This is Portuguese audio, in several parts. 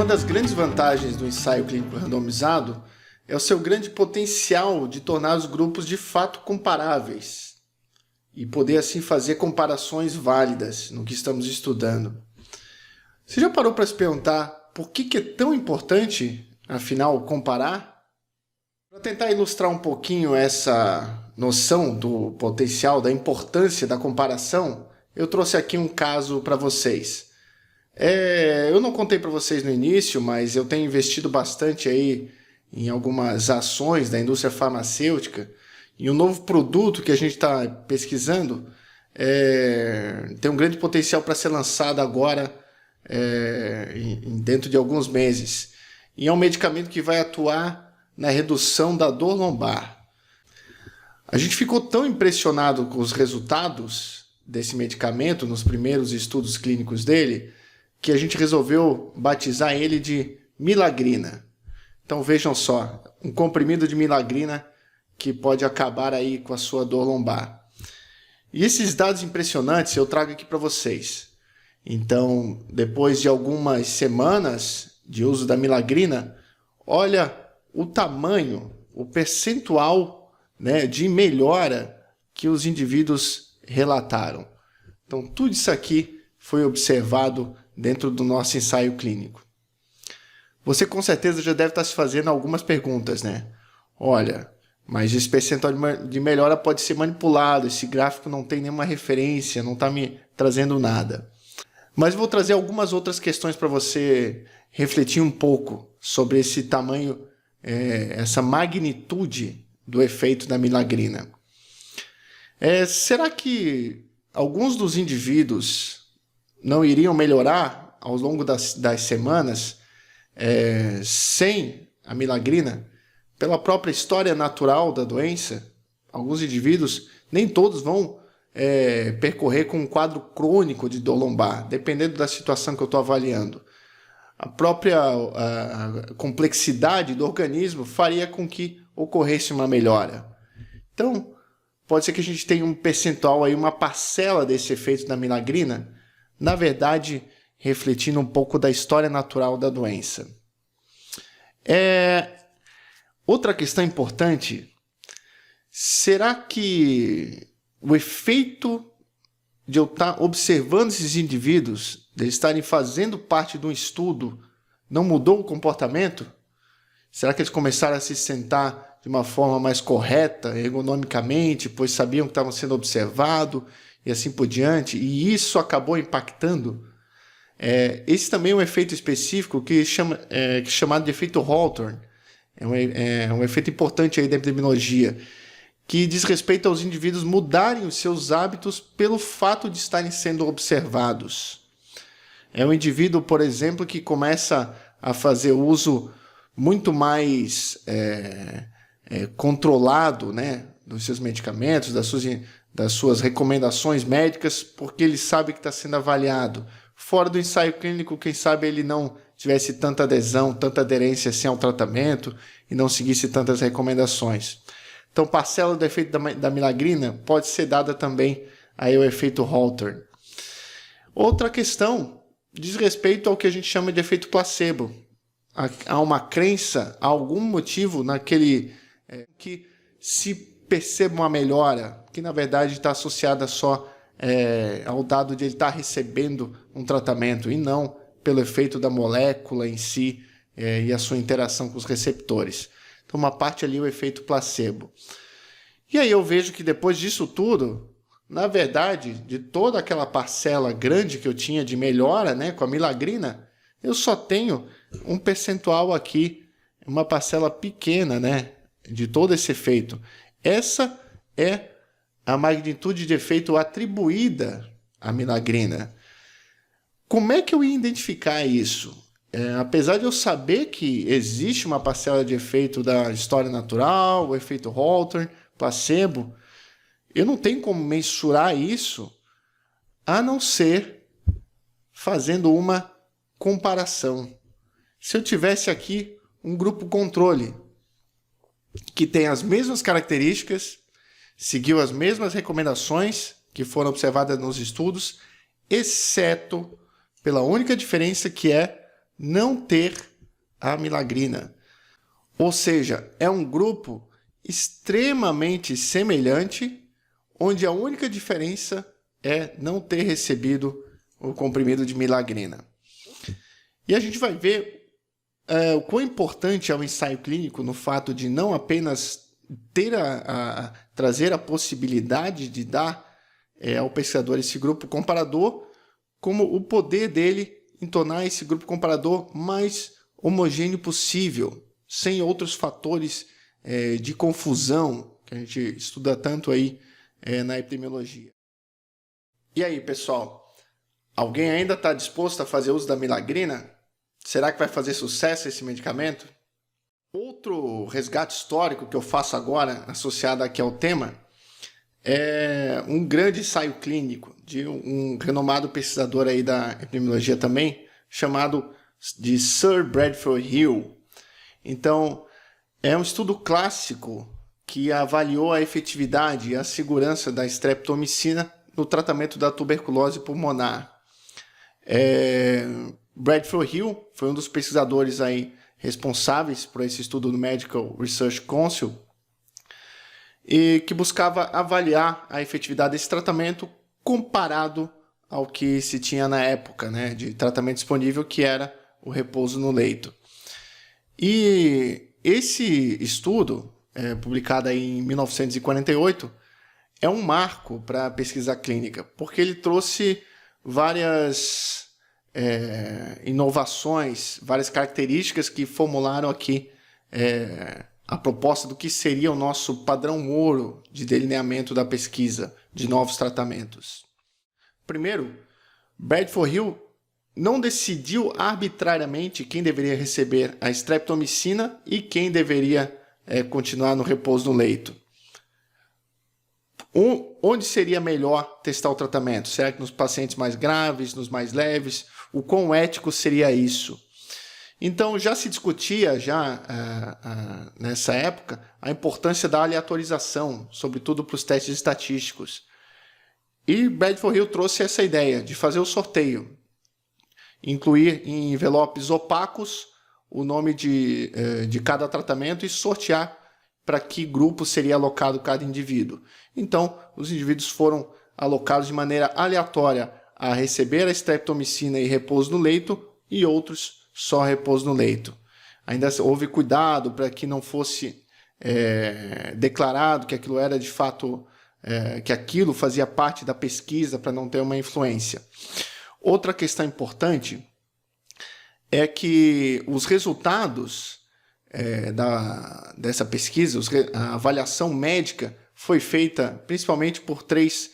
das grandes vantagens do ensaio clínico randomizado é o seu grande potencial de tornar os grupos de fato comparáveis e poder assim fazer comparações válidas no que estamos estudando. Você já parou para se perguntar por que é tão importante, afinal, comparar? Para tentar ilustrar um pouquinho essa noção do potencial, da importância da comparação, eu trouxe aqui um caso para vocês. Eu não contei para vocês no início, mas eu tenho investido bastante aí em algumas ações da indústria farmacêutica e um novo produto que a gente está pesquisando tem um grande potencial para ser lançado agora dentro de alguns meses. E é um medicamento que vai atuar na redução da dor lombar. A gente ficou tão impressionado com os resultados desse medicamento nos primeiros estudos clínicos dele que a gente resolveu batizar ele de Milagrina. Então vejam só, um comprimido de Milagrina que pode acabar aí com a sua dor lombar. E esses dados impressionantes eu trago aqui para vocês. Então, depois de algumas semanas de uso da Milagrina, olha o tamanho, o percentual, de melhora que os indivíduos relataram. Então, tudo isso aqui foi observado dentro do nosso ensaio clínico. Você com certeza já deve estar se fazendo algumas perguntas, Olha, mas esse percentual de melhora pode ser manipulado, esse gráfico não tem nenhuma referência, não está me trazendo nada. Mas vou trazer algumas outras questões para você refletir um pouco sobre esse tamanho, essa magnitude do efeito da Milagrina. Será que alguns dos indivíduos não iriam melhorar ao longo das semanas sem a Milagrina? Pela própria história natural da doença, alguns indivíduos, nem todos vão percorrer com um quadro crônico de dor lombar, dependendo da situação que eu estou avaliando. A própria complexidade do organismo faria com que ocorresse uma melhora. Então, pode ser que a gente tenha um percentual, aí, uma parcela desse efeito da Milagrina, na verdade, refletindo um pouco da história natural da doença. Outra questão importante, será que o efeito de eu estar observando esses indivíduos, de eles estarem fazendo parte de um estudo, não mudou o comportamento? Será que eles começaram a se sentar de uma forma mais correta, ergonomicamente, pois sabiam que estavam sendo observados e assim por diante, e isso acabou impactando? Esse também é um efeito específico que é chamado de efeito Hawthorne. É um efeito importante aí da epidemiologia, que diz respeito aos indivíduos mudarem os seus hábitos pelo fato de estarem sendo observados. É um indivíduo, por exemplo, que começa a fazer uso muito mais controlado, dos seus medicamentos, das suas recomendações médicas, porque ele sabe que está sendo avaliado. Fora do ensaio clínico, quem sabe ele não tivesse tanta adesão, tanta aderência assim ao tratamento e não seguisse tantas recomendações. Então, parcela do efeito da Milagrina pode ser dada também aí ao efeito Hawthorne. Outra questão diz respeito ao que a gente chama de efeito placebo. Há uma crença, há algum motivo naquele que se perceba uma melhora, que na verdade está associada só ao dado de ele estar recebendo um tratamento e não pelo efeito da molécula em si e a sua interação com os receptores. Então, uma parte ali é o efeito placebo. E aí eu vejo que depois disso tudo, na verdade, de toda aquela parcela grande que eu tinha de melhora com a Milagrina, eu só tenho um percentual aqui, uma parcela pequena de todo esse efeito. Essa é a magnitude de efeito atribuída à Milagrina. Como é que eu ia identificar isso? Apesar de eu saber que existe uma parcela de efeito da história natural, o efeito Hawthorne, placebo, eu não tenho como mensurar isso a não ser fazendo uma comparação. Se eu tivesse aqui um grupo controle que tem as mesmas características, seguiu as mesmas recomendações que foram observadas nos estudos, exceto pela única diferença que é não ter a milagrina. Ou seja, é um grupo extremamente semelhante, onde a única diferença é não ter recebido o comprimido de milagrina. E a gente vai ver o quão importante é o ensaio clínico no fato de não apenas trazer a possibilidade de dar ao pesquisador esse grupo comparador, como o poder dele em tornar esse grupo comparador mais homogêneo possível, sem outros fatores de confusão que a gente estuda tanto aí na epidemiologia. E aí, pessoal? Alguém ainda está disposto a fazer uso da milagrina? Será que vai fazer sucesso esse medicamento? Outro resgate histórico que eu faço agora, associado aqui ao tema, é um grande ensaio clínico de um renomado pesquisador aí da epidemiologia também, chamado de Sir Bradford Hill. Então, é um estudo clássico que avaliou a efetividade e a segurança da streptomicina no tratamento da tuberculose pulmonar. Bradford Hill foi um dos pesquisadores aí responsáveis por esse estudo do Medical Research Council e que buscava avaliar a efetividade desse tratamento comparado ao que se tinha na época, né, de tratamento disponível, que era o repouso no leito. E esse estudo, publicado aí em 1948, é um marco para a pesquisa clínica, porque ele trouxe várias inovações, várias características que formularam aqui a proposta do que seria o nosso padrão ouro de delineamento da pesquisa de novos tratamentos. Primeiro, Bradford Hill não decidiu arbitrariamente quem deveria receber a streptomicina e quem deveria continuar no repouso no leito. Onde seria melhor testar o tratamento? Será que nos pacientes mais graves, nos mais leves? O quão ético seria isso? Então, já se discutia, nessa época, a importância da aleatorização, sobretudo para os testes estatísticos. E Bradford Hill trouxe essa ideia de fazer o sorteio, incluir em envelopes opacos o nome de cada tratamento e sortear para que grupo seria alocado cada indivíduo. Então, os indivíduos foram alocados de maneira aleatória a receber a streptomicina e repouso no leito e outros só repouso no leito. Ainda houve cuidado para que não fosse declarado que aquilo era de fato, que aquilo fazia parte da pesquisa para não ter uma influência. Outra questão importante é que os resultados dessa pesquisa, a avaliação médica foi feita principalmente por três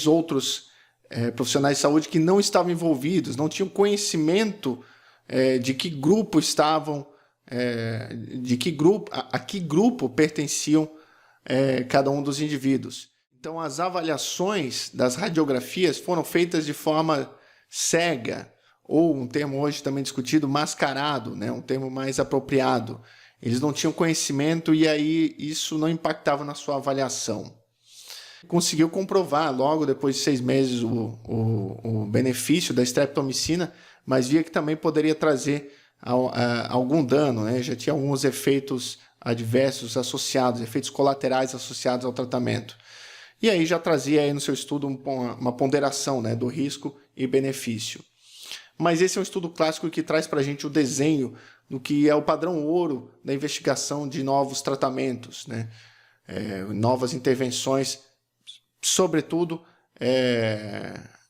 outros profissionais de saúde que não estavam envolvidos, não tinham conhecimento de que grupo estavam, a que grupo pertenciam cada um dos indivíduos. Então, as avaliações das radiografias foram feitas de forma cega, ou um termo hoje também discutido, mascarado, né? Um termo mais apropriado. Eles não tinham conhecimento e aí isso não impactava na sua avaliação. Conseguiu comprovar logo depois de 6 meses o benefício da streptomicina, mas via que também poderia trazer algum dano, né? Já tinha alguns efeitos adversos associados, efeitos colaterais associados ao tratamento. E aí já trazia aí no seu estudo uma ponderação, né, do risco e benefício. Mas esse é um estudo clássico que traz para a gente o desenho do que é o padrão ouro da investigação de novos tratamentos, né? Novas intervenções, sobretudo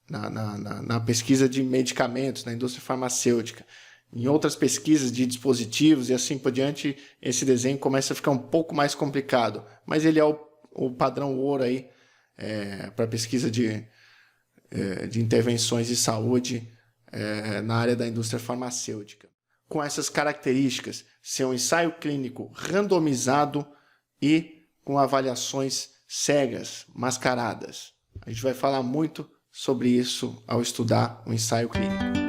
na pesquisa de medicamentos, na indústria farmacêutica. Em outras pesquisas de dispositivos e assim por diante, esse desenho começa a ficar um pouco mais complicado, mas ele é o padrão ouro aí para pesquisa de intervenções de saúde na área da indústria farmacêutica. Com essas características, ser um ensaio clínico randomizado e com avaliações cegas, mascaradas. A gente vai falar muito sobre isso ao estudar o ensaio clínico.